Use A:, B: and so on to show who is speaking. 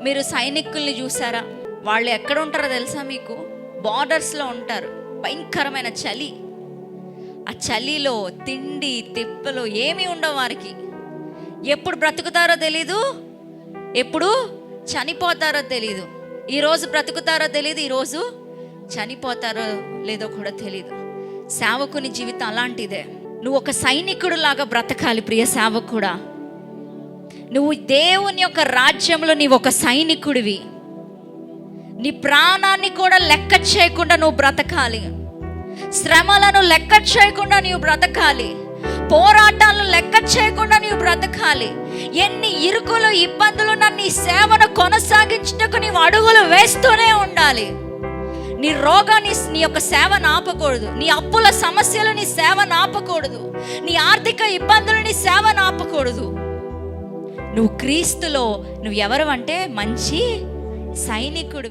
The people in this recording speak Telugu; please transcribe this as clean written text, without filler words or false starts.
A: మీరు సైనికుల్ని చూసారా? వాళ్ళు ఎక్కడ ఉంటారో తెలుసా మీకు? బార్డర్స్లో ఉంటారు. భయంకరమైన చలి. ఆ చలిలో తిండి తిప్పలు ఏమీ ఉండవు వారికి. ఎప్పుడు బ్రతుకుతారో తెలీదు, ఎప్పుడు చనిపోతారో తెలీదు. ఈరోజు బ్రతుకుతారో తెలీదు, ఈరోజు చనిపోతారో లేదో కూడా తెలీదు. సేవకుని జీవితం అలాంటిదే. నువ్వు ఒక సైనికుడు లాగా బ్రతకాలి ప్రియ సేవకుడా. నువ్వు దేవుని యొక్క రాజ్యంలో నీవు ఒక సైనికుడివి. నీ ప్రాణాన్ని కూడా లెక్క చేయకుండా నువ్వు బ్రతకాలి. శ్రమలను లెక్క చేయకుండా నీవు బ్రతకాలి. పోరాటాలను లెక్క చేయకుండా నీవు బ్రతకాలి. ఎన్ని ఇరుకులు ఇబ్బందులు నీ సేవను కొనసాగించుటకు నీవు అడుగులు వేస్తూనే ఉండాలి. నీ రోగాన్ని నీ యొక్క సేవను ఆపకూడదు. నీ అప్పుల సమస్యలు నీ సేవను ఆపకూడదు. నీ ఆర్థిక ఇబ్బందులు నీ సేవను ఆపకూడదు. నువ్వు క్రీస్తులో నువ్వు ఎవరు అంటే మంచి సైనికుడివి.